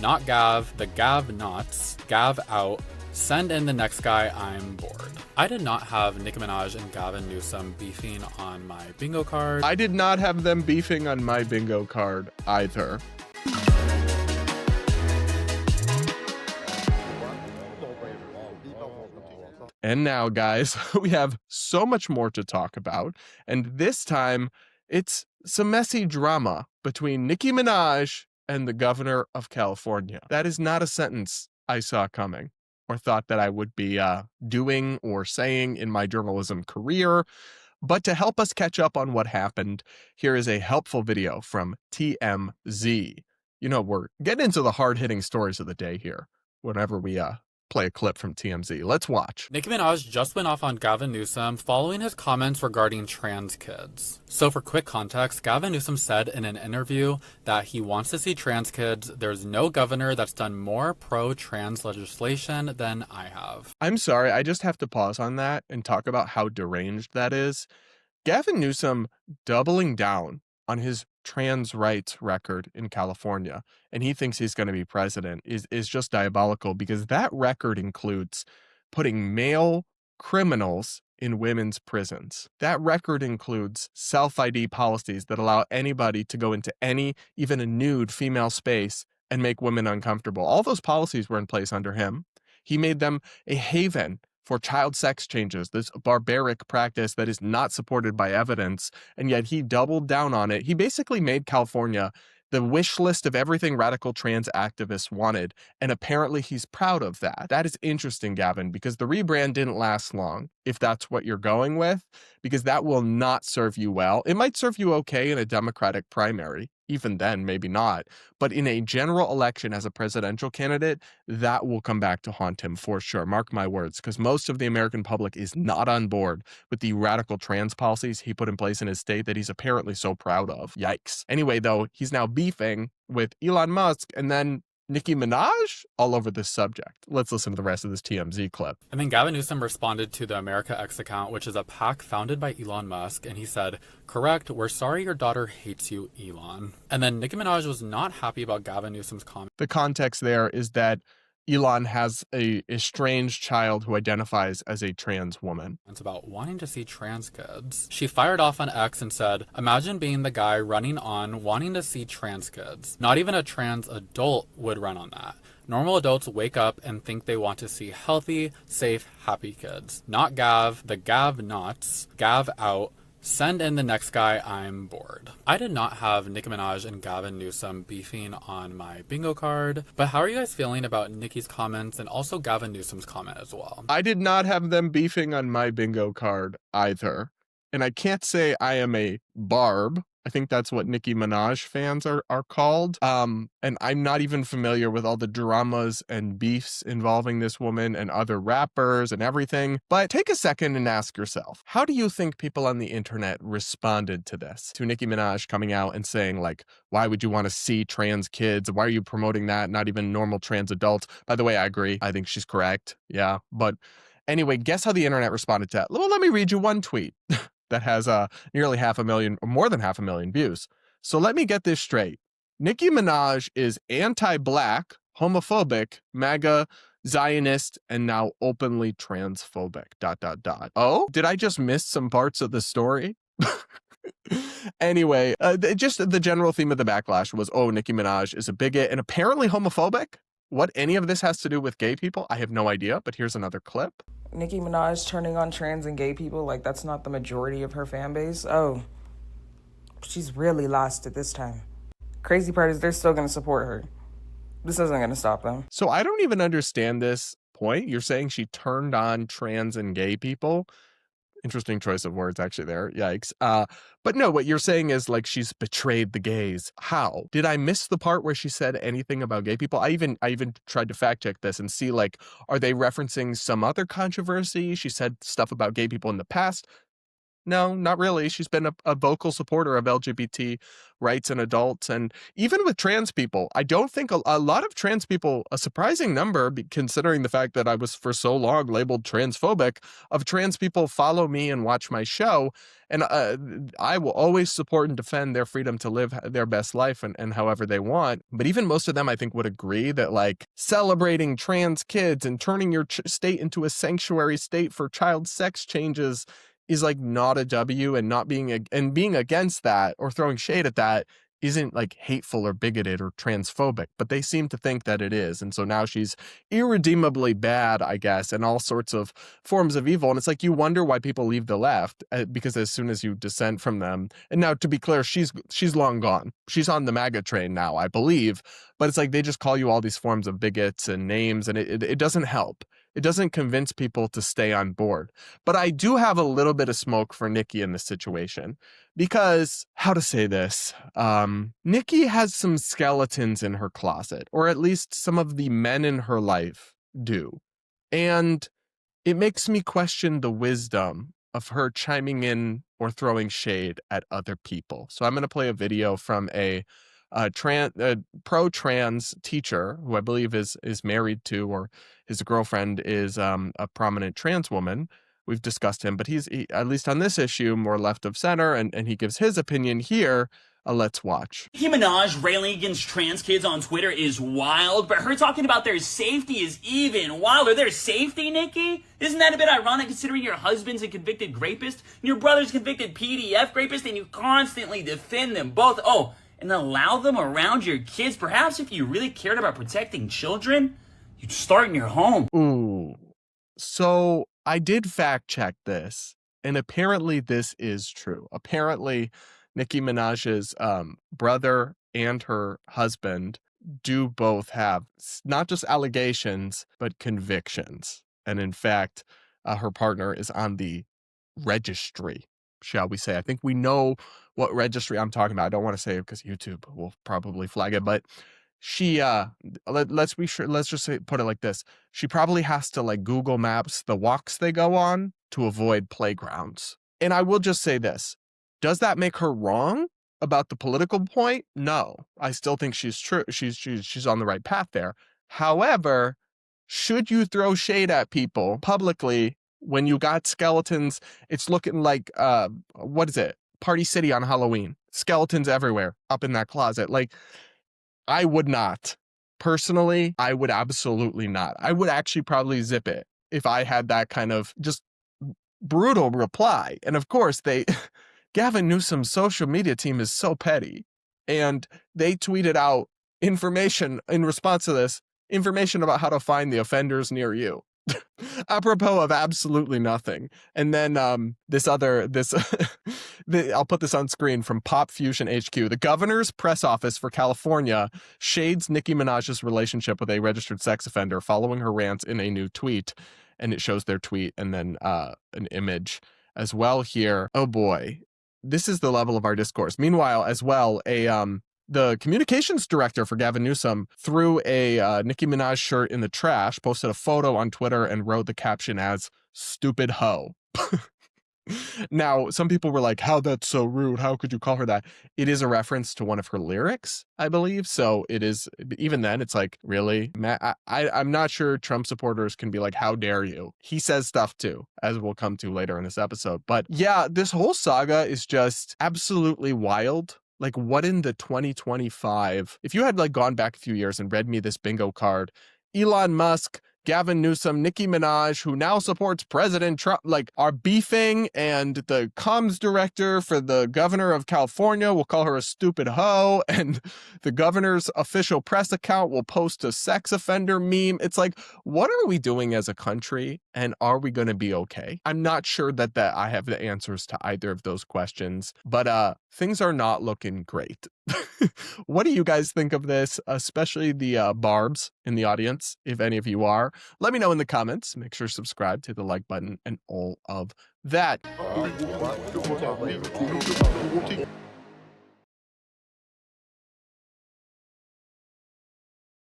Not Gav, the Gav nots, Gav out, send in the next guy, I'm bored. I did not have Nicki Minaj and Gavin Newsom beefing on my bingo card. I did not have them beefing on my bingo card either. And now, guys, we have so much more to talk about. And this time, it's some messy drama between Nicki Minaj and the governor of California. That is not a sentence I saw coming or thought that I would be doing or saying in my journalism career. But to help us catch up on what happened, here is a helpful video from TMZ. You know, we're getting into the hard-hitting stories of the day here whenever we play a clip from TMZ. Let's watch. Nicki Minaj just went off on Gavin Newsom following his comments regarding trans kids. So for quick context, Gavin Newsom said in an interview that he wants to see trans kids. There's no governor that's done more pro-trans legislation than I have. I'm sorry, I just have to pause on that and talk about how deranged that is. Gavin Newsom doubling down on his trans rights record in California, and he thinks he's going to be president, is just diabolical, because that record includes putting male criminals in women's prisons. That record includes self-ID policies that allow anybody to go into any, even a nude female space and make women uncomfortable. All those policies were in place under him. He made them a haven for child sex changes, this barbaric practice that is not supported by evidence, and yet he doubled down on it. He basically made California the wish list of everything radical trans activists wanted, and apparently he's proud of that. That is interesting, Gavin, because the rebrand didn't last long, if that's what you're going with, because that will not serve you well. It might serve you okay in a Democratic primary. Even then, maybe not. But in a general election as a presidential candidate, that will come back to haunt him for sure. Mark my words, because most of the American public is not on board with the radical trans policies he put in place in his state that he's apparently so proud of. Yikes. Anyway, though, he's now beefing with Elon Musk and then Nicki Minaj all over this subject. Let's listen to the rest of this TMZ clip. And then Gavin Newsom responded to the America X account, which is a PAC founded by Elon Musk, and he said, "Correct, we're sorry your daughter hates you, Elon." And then Nicki Minaj was not happy about Gavin Newsom's comment. The context there is that Elon has a estranged child who identifies as a trans woman. It's about wanting to see trans kids. She fired off on X and said, "Imagine being the guy running on wanting to see trans kids. Not even a trans adult would run on that. Normal adults wake up and think they want to see healthy, safe, happy kids. Not Gav, the Gav nots, Gav out, send in the next guy, I'm bored." I did not have Nicki Minaj and Gavin Newsom beefing on my bingo card, but how are you guys feeling about Nicki's comments and also Gavin Newsom's comment as well? I did not have them beefing on my bingo card either. And I can't say I am a barb. I think that's what Nicki Minaj fans are called. And I'm not even familiar with all the dramas and beefs involving this woman and other rappers and everything. But take a second and ask yourself, how do you think people on the internet responded to this? To Nicki Minaj coming out and saying, like, why would you want to see trans kids? Why are you promoting that? Not even normal trans adults. By the way, I agree. I think she's correct. Yeah. But anyway, guess how the internet responded to that? Well, let me read you one tweet that has nearly 500,000 or more than 500,000 views. So let me get this straight. Nicki Minaj is anti-black, homophobic, MAGA, Zionist, and now openly transphobic, ... Oh, did I just miss some parts of the story? Anyway, just the general theme of the backlash was, oh, Nicki Minaj is a bigot and apparently homophobic. What any of this has to do with gay people, I have no idea, but here's another clip. Nicki Minaj turning on trans and gay people, like that's not the majority of her fan base. Oh, she's really lost it this time. Crazy part is they're still going to support her. This isn't going to stop them. So I don't even understand this point. You're saying she turned on trans and gay people? Interesting choice of words actually there. Yikes. But no, what you're saying is like she's betrayed the gays. How? Did I miss the part where she said anything about gay people? I even tried to fact check this and see, like, are they referencing some other controversy? She said stuff about gay people in the past. No, not really. She's been a vocal supporter of LGBT rights and adults. And even with trans people, I don't think a lot of trans people, a surprising number, considering the fact that I was for so long labeled transphobic, of trans people follow me and watch my show. And I will always support and defend their freedom to live their best life and however they want. But even most of them, I think, would agree that like celebrating trans kids and turning your state into a sanctuary state for child sex changes is like not a W, and not being and being against that or throwing shade at that isn't like hateful or bigoted or transphobic, but they seem to think that it is. And so now she's irredeemably bad, I guess, and all sorts of forms of evil. And it's like, you wonder why people leave the left, because as soon as you dissent from them, and now to be clear, she's long gone. She's on the MAGA train now, I believe, but it's like they just call you all these forms of bigots and names, and it doesn't help. It doesn't convince people to stay on board. But I do have a little bit of smoke for Nicki in this situation because, how to say this, Nicki has some skeletons in her closet, or at least some of the men in her life do. And it makes me question the wisdom of her chiming in or throwing shade at other people. So I'm going to play a video from a pro-trans teacher who I believe is married to, or his girlfriend is a prominent trans woman. We've discussed him, but he's at least on this issue, more left of center, and he gives his opinion here. Let's watch. Nicki Minaj railing against trans kids on Twitter is wild, but her talking about their safety is even wilder. Their safety, Nicki? Isn't that a bit ironic considering your husband's a convicted rapist and your brother's convicted PDF rapist, and you constantly defend them both? Oh, and allow them around your kids? Perhaps if you really cared about protecting children, you'd start in your home. Ooh. So I did fact check this, and apparently this is true. Apparently Nicki Minaj's brother and her husband do both have not just allegations, but convictions. And in fact, her partner is on the registry, shall we say. I think we know what registry I'm talking about. I don't want to say it because YouTube will probably flag it, but she let's just say, put it like this. She probably has to like Google Maps the walks they go on to avoid playgrounds. And I will just say this. Does that make her wrong about the political point? No. I still think she's true. She's on the right path there. However, should you throw shade at people publicly when you got skeletons? It's looking like what is it? Party City on Halloween. Skeletons everywhere up in that closet. Like, I would not. Personally, I would absolutely not. I would actually probably zip it if I had that kind of just brutal reply. And of course, Gavin Newsom's social media team is so petty. And they tweeted out information in response to this, information about how to find the offenders near you. Apropos of absolutely nothing. And then I'll put this on screen from Pop Fusion HQ. The governor's press office for California shades Nicki Minaj's relationship with a registered sex offender following her rants in a new tweet. And it shows their tweet and then an image as well here. Oh boy, this is the level of our discourse. Meanwhile, as well, the communications director for Gavin Newsom threw a Nicki Minaj shirt in the trash, posted a photo on Twitter, and wrote the caption as "stupid hoe." Now, some people were like, how that's so rude. How could you call her that? It is a reference to one of her lyrics, I believe. So it is, even then, it's like, really? I'm not sure Trump supporters can be like, how dare you? He says stuff too, as we'll come to later in this episode. But yeah, this whole saga is just absolutely wild. Like, what in the 2025, if you had like gone back a few years and read me this bingo card, Elon Musk, Gavin Newsom, Nicki Minaj, who now supports President Trump, like, are beefing, and the comms director for the governor of California will call her a stupid hoe, and the governor's official press account will post a sex offender meme. It's like, what are we doing as a country, and are we going to be okay? I'm not sure that I have the answers to either of those questions, but things are not looking great. What do you guys think of this, especially the barbs in the audience, if any of you are? Let me know in the comments. Make sure to subscribe, hit the like button, and all of that.